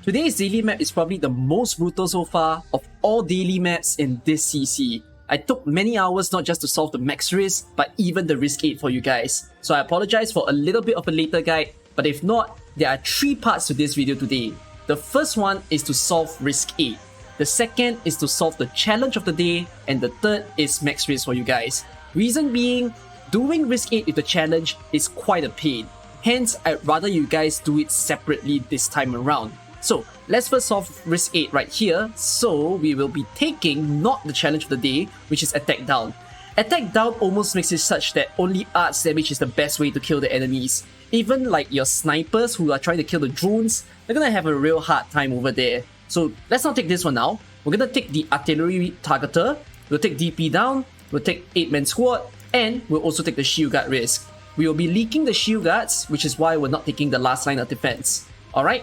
Today's daily map is probably the most brutal so far of all daily maps in this CC. I took many hours not just to solve the max risk, but even the risk 8 for you guys. So I apologize for a little bit of a later guide, but if not, there are 3 parts to this video today. The first one is to solve risk 8. The second is to solve the challenge of the day, and the third is max risk for you guys. Reason being, doing risk 8 with the challenge is quite a pain. Hence, I'd rather you guys do it separately this time around. So, let's first solve risk 8 right here. So, we will be taking not the challenge of the day, which is attack down. Attack down almost makes it such that only arts damage is the best way to kill the enemies. Even like your snipers who are trying to kill the drones, they're gonna have a real hard time over there. So, let's not take this one now. We're gonna take the artillery targeter, we'll take DP down, we'll take 8-man squad, and we'll also take the shield guard risk. We will be leaking the shield guards, which is why we're not taking the last line of defense. Alright?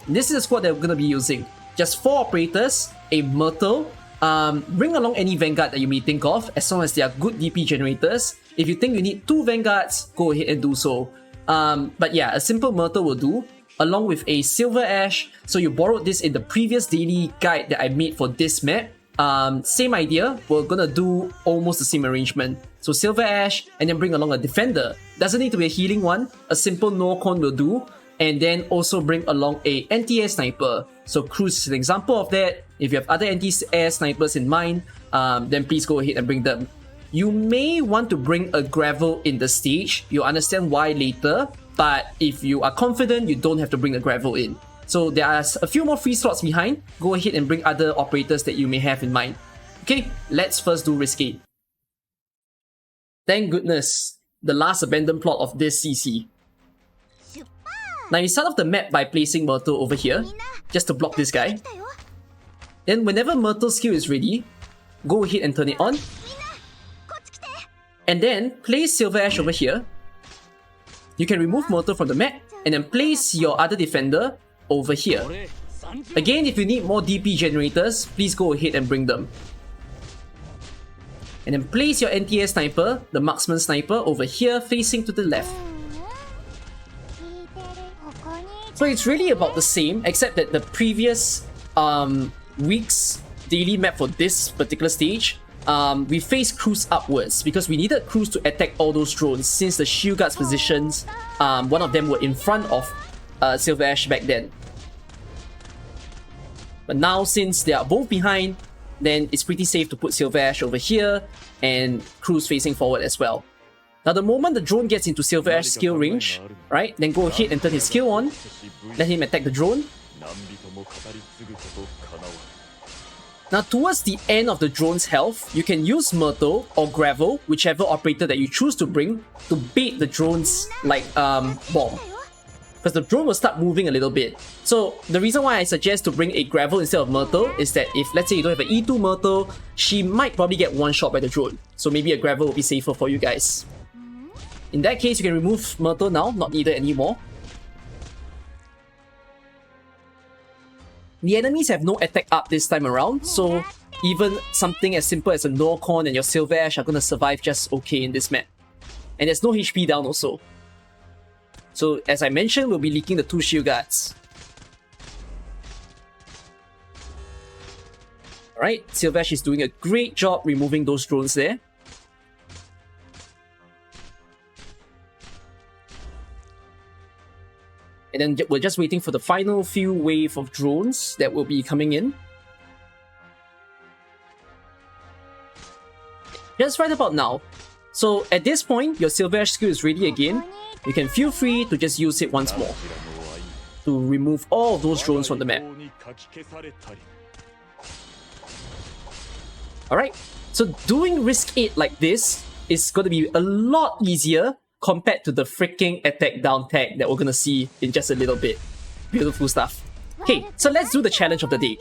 This is the squad that we're going to be using. Just 4 operators, a Myrtle, bring along any Vanguard that you may think of, as long as they are good DP generators. If you think you need 2 Vanguards, go ahead and do so. But yeah, a simple Myrtle will do, along with a Silver Ash. So you borrowed this in the previous daily guide that I made for this map. Same idea, we're gonna do almost the same arrangement. So Silver Ash, and then bring along a Defender. Doesn't need to be a healing one, a simple Norcon will do. And then also bring along a anti-air sniper. So Cruise is an example of that. If you have other anti-air snipers in mind, then please go ahead and bring them. You may want to bring a Gravel in the stage. You'll understand why later. But if you are confident, you don't have to bring a Gravel in. So there are a few more free slots behind. Go ahead and bring other operators that you may have in mind. Okay, let's first do risk 8. Thank goodness, the last abandoned plot of this CC. Now you start off the map by placing Myrtle over here, just to block this guy. Then whenever Myrtle's skill is ready, go ahead and turn it on. And then place Silver Ash over here. You can remove Myrtle from the map, and then place your other defender over here. Again, if you need more DP generators, please go ahead and bring them. And then place your anti-air sniper, the marksman sniper, over here facing to the left. So it's really about the same, except that the previous week's daily map for this particular stage, we faced Cruise upwards because we needed Cruise to attack all those drones since the shield guards positions, one of them were in front of Silver Ash back then. But now since they are both behind, then it's pretty safe to put Silver Ash over here and Cruise facing forward as well. Now the moment the drone gets into Silver Ash's skill range, right, then go ahead and turn his skill on, let him attack the drone. Now towards the end of the drone's health, you can use Myrtle or Gravel, whichever operator that you choose to bring, to bait the drone's bomb. Because the drone will start moving a little bit. So the reason why I suggest to bring a Gravel instead of Myrtle is that if let's say you don't have an E2 Myrtle, she might probably get one shot by the drone. So maybe a Gravel will be safer for you guys. In that case, you can remove Myrtle now, not needed anymore. The enemies have no attack up this time around, so even something as simple as a Norcon and your Silver Ash are gonna survive just okay in this map. And there's no HP down also. So as I mentioned, we'll be leaking the 2 shield guards. Alright, Silver Ash is doing a great job removing those drones there. And then we're just waiting for the final few wave of drones that will be coming in. Just right about now. So at this point, your Silver Ash skill is ready again. You can feel free to just use it once more to remove all of those drones from the map. Alright, so doing risk 8 like this is going to be a lot easier compared to the freaking attack down tag that we're gonna see in just a little bit. Beautiful stuff. Okay, so let's do the challenge of the day.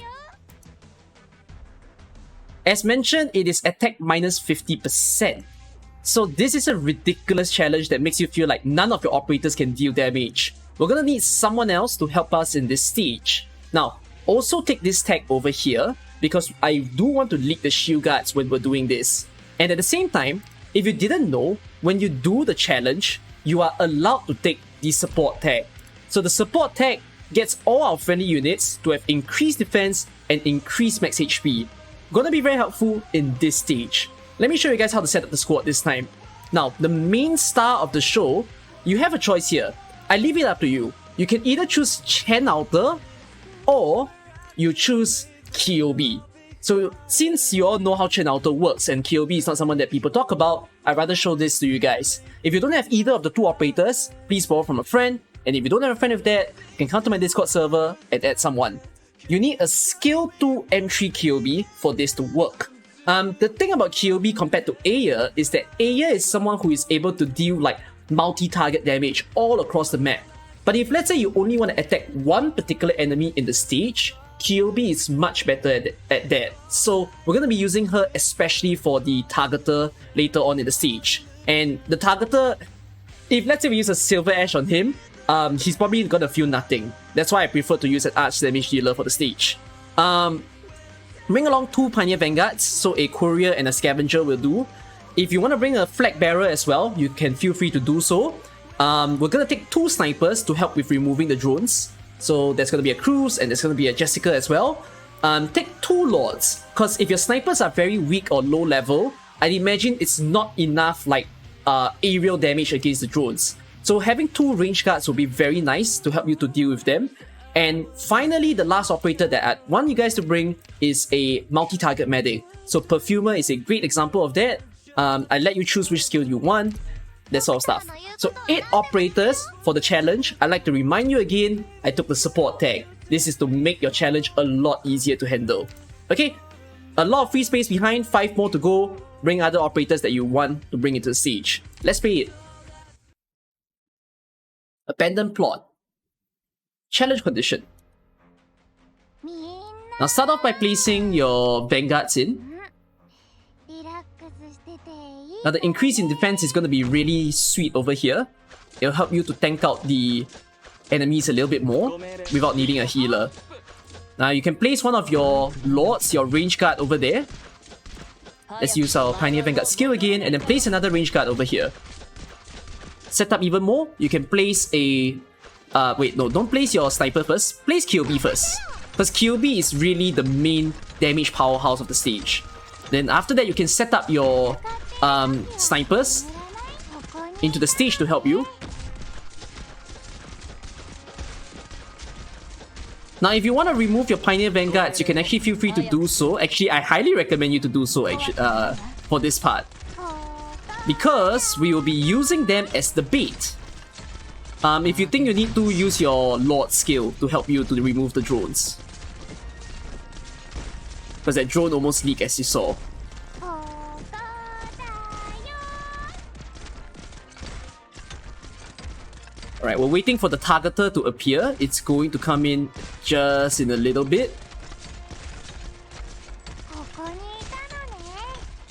As mentioned, it is attack minus 50%. So this is a ridiculous challenge that makes you feel like none of your operators can deal damage. We're gonna need someone else to help us in this stage. Now, also take this tag over here because I do want to leak the shield guards when we're doing this. And at the same time, if you didn't know, when you do the challenge, you are allowed to take the support tag. So the support tag gets all our friendly units to have increased defense and increased max HP. Gonna be very helpful in this stage. Let me show you guys how to set up the squad this time. Now, the main star of the show, you have a choice here. I leave it up to you. You can either choose Chen Outer or you choose KOB. So since you all know how Chen Outer works and KOB is not someone that people talk about, I'd rather show this to you guys. If you don't have either of the two operators, please borrow from a friend. And if you don't have a friend with that, you can come to my Discord server and add someone. You need a skill 2 M3 KOB for this to work. The thing about KOB compared to Aya is that Aya is someone who is able to deal like multi-target damage all across the map. But if let's say you only want to attack one particular enemy in the stage, KOB is much better at that. So we're going to be using her especially for the targeter later on in the stage. And the targeter, if let's say we use a Silver Ash on him, he's probably gonna feel nothing. That's why I prefer to use an Arch Damage Dealer for the stage. Bring along 2 Pioneer Vanguards, so a Courier and a Scavenger will do. If you want to bring a Flag Bearer as well, you can feel free to do so. We're gonna take 2 Snipers to help with removing the drones. So there's gonna be a Cruz and there's gonna be a Jessica as well. Take 2 Lords, because if your Snipers are very weak or low level, I'd imagine it's not enough like aerial damage against the drones. So having 2 range guards will be very nice to help you to deal with them. And finally, the last operator that I want you guys to bring is a multi-target medic. So Perfumer is a great example of that. I let you choose which skill you want, that sort of stuff. So 8 operators for the challenge. I'd like to remind you again, I took the support tag. This is to make your challenge a lot easier to handle. Okay, a lot of free space behind, 5 more to go. Bring other operators that you want to bring into the siege. Let's play it. Abandoned plot. Challenge condition. Now start off by placing your vanguards in. Now the increase in defense is going to be really sweet over here. It'll help you to tank out the enemies a little bit more without needing a healer. Now you can place one of your lords, your range guard over there. Let's use our Pioneer Vanguard skill again and then place another range guard over here. Set up even more, you can place a... wait, no, don't place your sniper first. Place KOB first. Because KOB is really the main damage powerhouse of the stage. Then after that, you can set up your snipers into the stage to help you. Now, if you want to remove your Pioneer Vanguards, you can actually feel free to do so. Actually, I highly recommend you to do so for this part. Because we will be using them as the bait. If you think you need to, use your Lord skill to help you to remove the drones. Because that drone almost leaked as you saw. Alright, we're waiting for the targeter to appear. It's going to come in just in a little bit.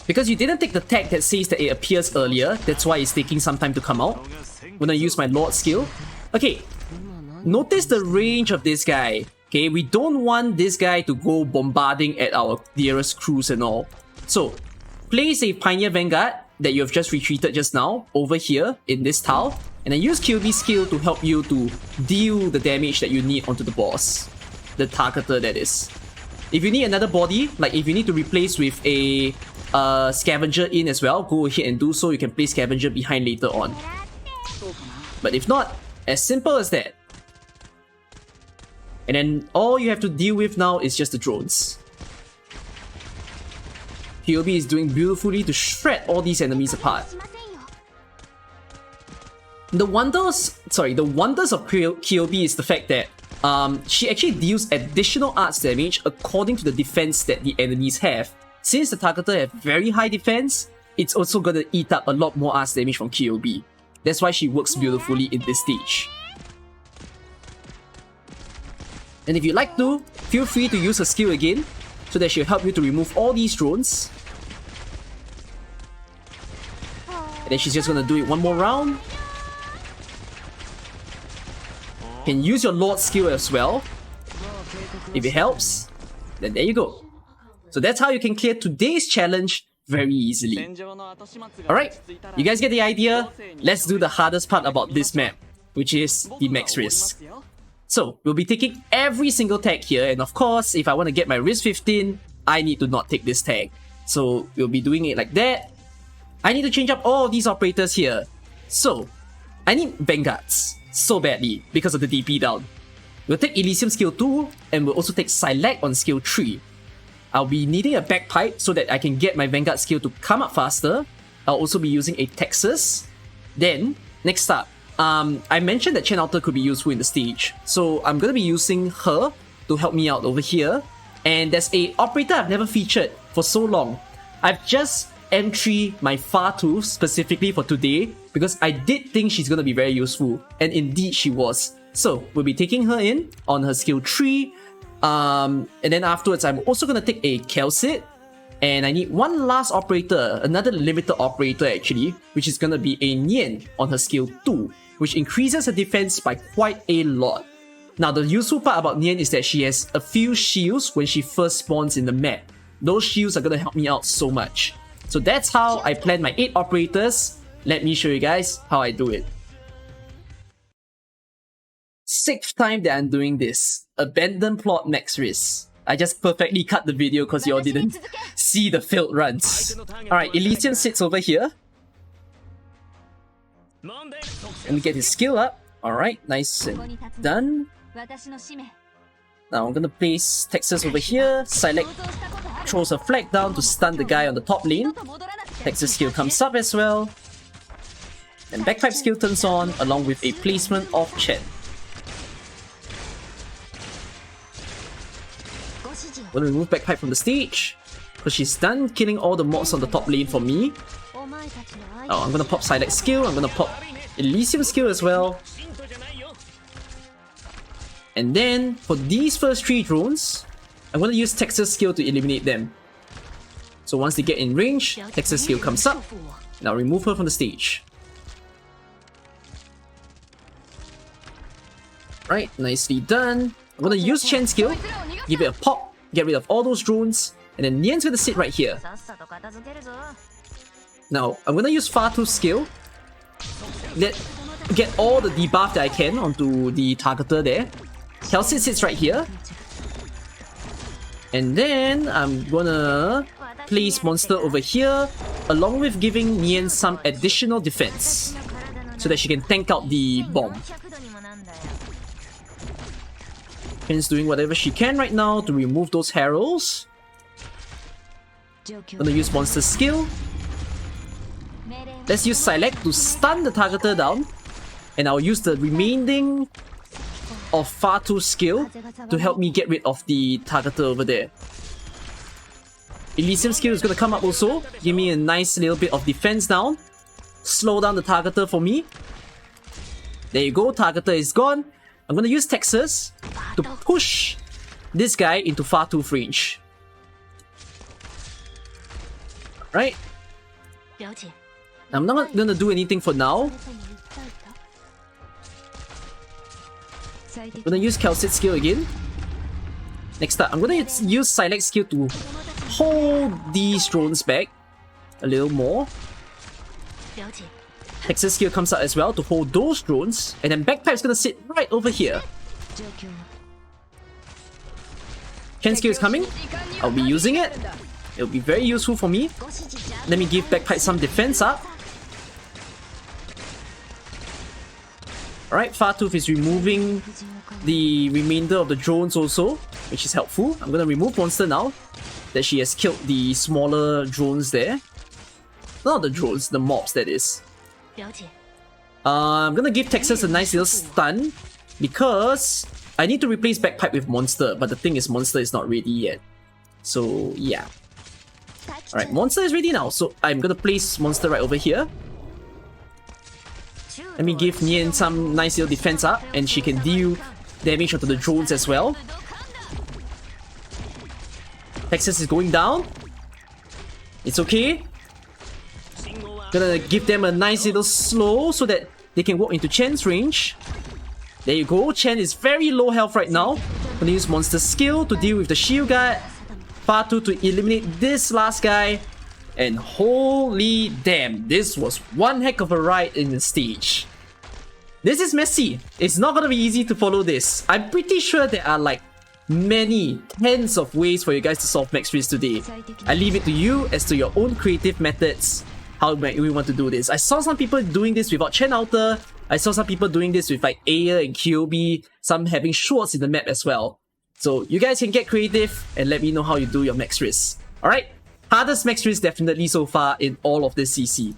Because you didn't take the tag that says that it appears earlier, that's why it's taking some time to come out. I'm gonna use my Lord skill. Okay, notice the range of this guy. Okay, we don't want this guy to go bombarding at our dearest crews and all. So, place a Pioneer Vanguard that you have just retreated just now over here in this tile, and then use KOB skill to help you to deal the damage that you need onto the boss. The targeter, that is. If you need another body, like if you need to replace with a Scavenger in as well, go ahead and do so. You can place Scavenger behind later on. But if not, as simple as that. And then all you have to deal with now is just the drones. KOB is doing beautifully to shred all these enemies apart. The wonders of KOB is the fact that she actually deals additional arts damage according to the defense that the enemies have. Since the targeter have very high defense, it's also gonna eat up a lot more arts damage from KOB. That's why she works beautifully in this stage. And if you'd like to, feel free to use her skill again, so that she'll help you to remove all these drones. And then she's just gonna do it one more round. You can use your Lord skill as well. If it helps, then there you go. So that's how you can clear today's challenge very easily. Alright, you guys get the idea? Let's do the hardest part about this map, which is the max risk. So we'll be taking every single tag here, and of course, if I want to get my risk 15, I need to not take this tag. So we'll be doing it like that. I need to change up all these operators here. So I need Vanguards so badly because of the DP down. We'll take Elysium skill 2, and we'll also take Select on skill 3. I'll be needing a Bagpipe so that I can get my Vanguard skill to come up faster. I'll also be using a Texas. Then, next up, I mentioned that Chen Outer could be useful in the stage. So I'm going to be using her to help me out over here. And there's a operator I've never featured for so long. I've just M3 my Fatu specifically for today because I did think she's going to be very useful. And indeed she was. So we'll be taking her in on her skill 3. And then afterwards, I'm also going to take a Kelsit. And I need one last operator, another limited operator actually, which is going to be a Nian on her skill 2, which increases her defense by quite a lot. Now, the useful part about Nian is that she has a few shields when she first spawns in the map. Those shields are going to help me out so much. So that's how I plan my 8 operators. Let me show you guys how I do it. 6th time that I'm doing this. Abandoned plot max risk. I just perfectly cut the video because you all didn't see the failed runs. Alright, Elysium sits over here. Let me get his skill up. Alright, nice and done. Now I'm gonna place Texas over here. Select throws a flag down to stun the guy on the top lane. Texas skill comes up as well. And Bagpipe skill turns on along with a placement of Chen. I'm gonna remove Bagpipe from the stage because she's done killing all the mobs on the top lane for me. Oh, I'm gonna pop Select skill, I'm gonna pop Elysium skill as well. And then, for these first 3 drones, I'm gonna use Texas skill to eliminate them. So once they get in range, Texas skill comes up, and I'll remove her from the stage. Right, nicely done. I'm gonna use Chen's skill, give it a pop, get rid of all those drones, and then Nian's gonna sit right here. Now, I'm gonna use Fatu's skill, get all the debuff that I can onto the targeter there. Kelsit sits right here. And then I'm gonna place Monster over here, along with giving Nian some additional defense, so that she can tank out the bomb. Ken's doing whatever she can right now to remove those heralds. Gonna use Monster's skill. Let's use Select to stun the targeter down. And I'll use the remaining of Fatu's skill to help me get rid of the targeter over there. Elysium skill is gonna come up also. Give me a nice little bit of defense down. Slow down the targeter for me. There you go, targeter is gone. I'm gonna use Texas to push this guy into Fatu range. Right? I'm not gonna do anything for now. I'm gonna use Kelsit skill again. Next up, I'm gonna use Select skill to hold these drones back a little more. Texas skill comes out as well to hold those drones, and then Bagpipe's gonna sit right over here. Chen skill is coming. I'll be using it. It'll be very useful for me. Let me give Bagpipe some defense up. Alright, Fartooth is removing the remainder of the drones also, which is helpful. I'm gonna remove Monster now that she has killed the smaller drones there. Not the drones, the mobs that is. I'm gonna give Texas a nice little stun because I need to replace Bagpipe with Monster, but the thing is Monster is not ready yet. So yeah. Alright, Monster is ready now, so I'm gonna place Monster right over here. Let me give Nian some nice little defense up, and she can deal damage onto the drones as well. Texas is going down. It's okay. Gonna give them a nice little slow so that they can walk into Chen's range. There you go. Chen is very low health right now. Gonna use Monster skill to deal with the shield guard. Fatu to eliminate this last guy. And holy damn, this was one heck of a ride in the stage. This is messy. It's not gonna be easy to follow this. I'm pretty sure there are like many tens of ways for you guys to solve max risk today. I leave it to you as to your own creative methods how we want to do this. I saw some people doing this without Chen Outer. I saw some people doing this with like Aya and KOB, some having Schwartz in the map as well. So you guys can get creative and let me know how you do your max risk. Alright? Hardest max risk definitely so far in all of this CC.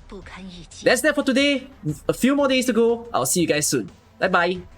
That's that for today. A few more days to go. I'll see you guys soon. Bye bye.